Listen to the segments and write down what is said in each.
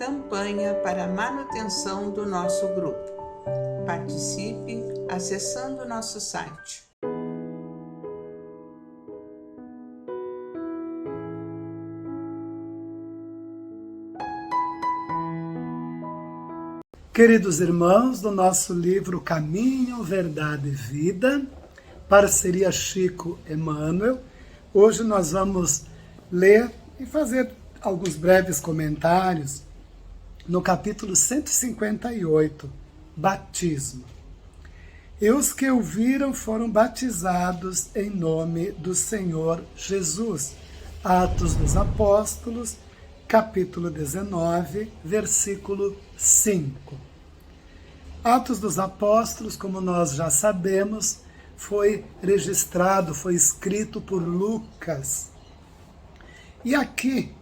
campanha para a manutenção do nosso grupo. Participe acessando nosso site. Queridos irmãos, do nosso livro Caminho, Verdade e Vida, parceria Chico Emmanuel, hoje nós vamos ler e fazer alguns breves comentários no capítulo 158, Batismo. E os que ouviram foram batizados em nome do Senhor Jesus. Atos dos Apóstolos, capítulo 19, versículo 5. Atos dos Apóstolos, como nós já sabemos, foi registrado, foi escrito por Lucas. E aqui,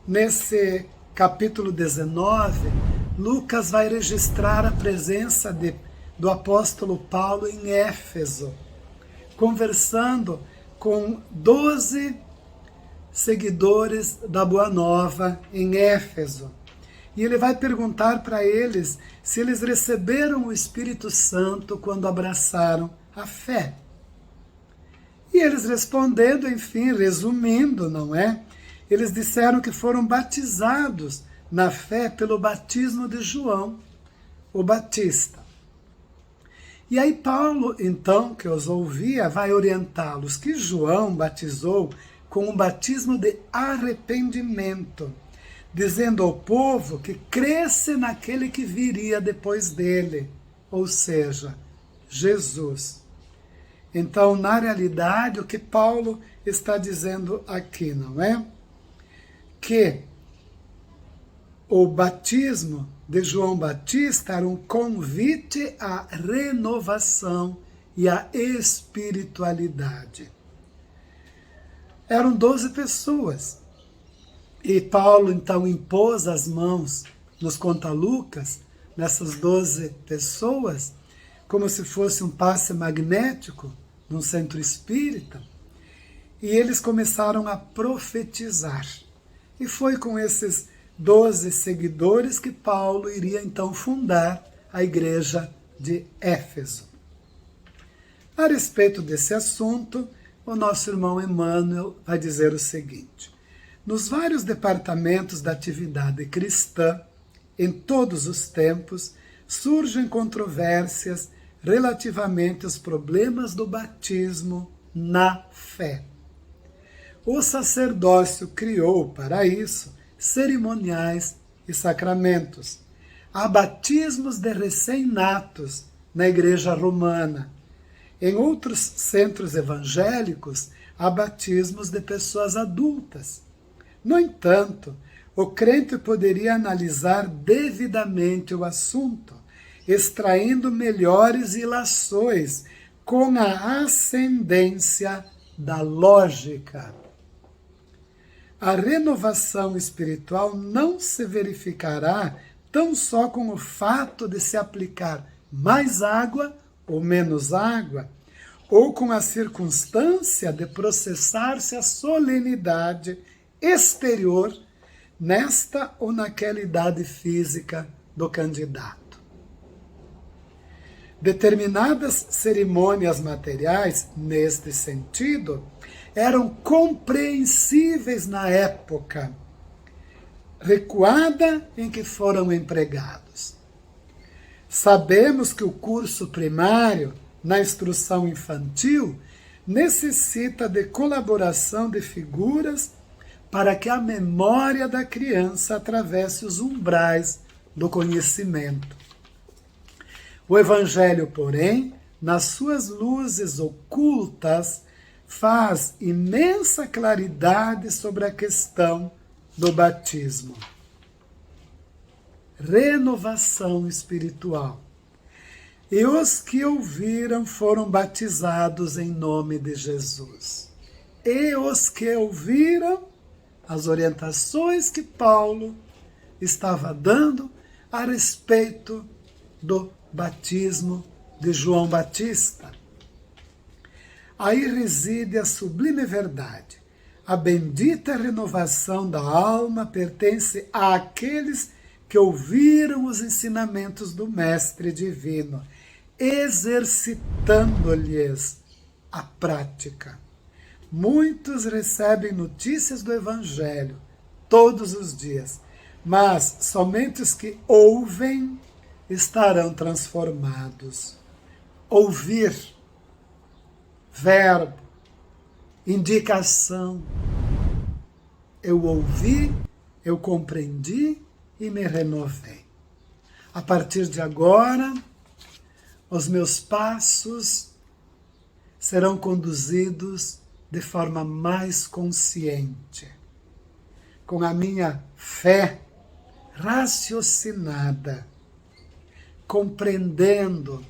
nesse capítulo 19, Lucas vai registrar a presença do apóstolo Paulo em Éfeso, conversando com 12 seguidores da Boa Nova em Éfeso. E ele vai perguntar para eles se eles receberam o Espírito Santo quando abraçaram a fé. E eles respondendo, enfim, resumindo, não é? Eles disseram que foram batizados na fé pelo batismo de João, o Batista. E aí Paulo, então, que os ouvia, vai orientá-los que João batizou com um batismo de arrependimento, dizendo ao povo que cresce naquele que viria depois dele, ou seja, Jesus. Então, na realidade, o que Paulo está dizendo aqui, não é? Que o batismo de João Batista era um convite à renovação e à espiritualidade. Eram 12 pessoas. E Paulo, então, impôs as mãos, nos conta Lucas, nessas 12 pessoas, como se fosse um passe magnético num centro espírita, e eles começaram a profetizar. E foi com esses 12 seguidores que Paulo iria, então, fundar a igreja de Éfeso. A respeito desse assunto, o nosso irmão Emmanuel vai dizer o seguinte: nos vários departamentos da atividade cristã, em todos os tempos, surgem controvérsias relativamente aos problemas do batismo na fé. O sacerdócio criou, para isso, cerimoniais e sacramentos. Há batismos de recém-natos na Igreja Romana. Em outros centros evangélicos, há batismos de pessoas adultas. No entanto, o crente poderia analisar devidamente o assunto, extraindo melhores ilações com a ascendência da lógica. A renovação espiritual não se verificará tão só com o fato de se aplicar mais água ou menos água, ou com a circunstância de processar-se a solenidade exterior nesta ou naquela idade física do candidato. Determinadas cerimônias materiais, neste sentido, eram compreensíveis na época recuada em que foram empregados. Sabemos que o curso primário, na instrução infantil, necessita de colaboração de figuras para que a memória da criança atravesse os umbrais do conhecimento. O Evangelho, porém, nas suas luzes ocultas, faz imensa claridade sobre a questão do batismo. Renovação espiritual. E os que ouviram foram batizados em nome de Jesus. E os que ouviram as orientações que Paulo estava dando a respeito do batismo de João Batista. Aí reside a sublime verdade. A bendita renovação da alma pertence àqueles que ouviram os ensinamentos do Mestre Divino, exercitando-lhes a prática. Muitos recebem notícias do Evangelho todos os dias, mas somente os que ouvem estarão transformados. Ouvir, verbo, indicação. Eu ouvi, eu compreendi e me renovei. A partir de agora, os meus passos serão conduzidos de forma mais consciente, com a minha fé raciocinada, compreendendo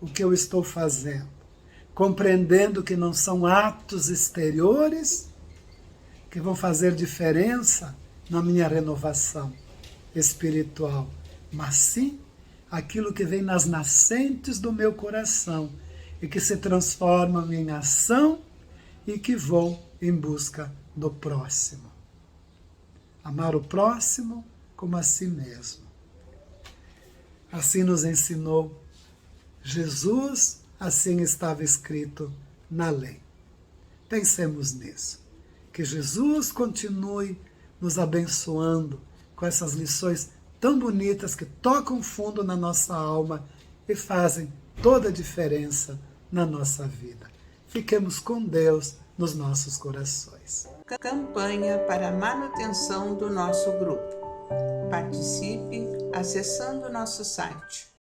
o que eu estou fazendo, compreendendo que não são atos exteriores que vão fazer diferença na minha renovação espiritual, mas sim aquilo que vem nas nascentes do meu coração e que se transforma em ação e que vou em busca do próximo. Amar o próximo como a si mesmo. Assim nos ensinou Jesus, assim estava escrito na lei. Pensemos nisso. Que Jesus continue nos abençoando com essas lições tão bonitas que tocam fundo na nossa alma e fazem toda a diferença na nossa vida. Fiquemos com Deus nos nossos corações. Campanha para a manutenção do nosso grupo. Participe acessando nosso site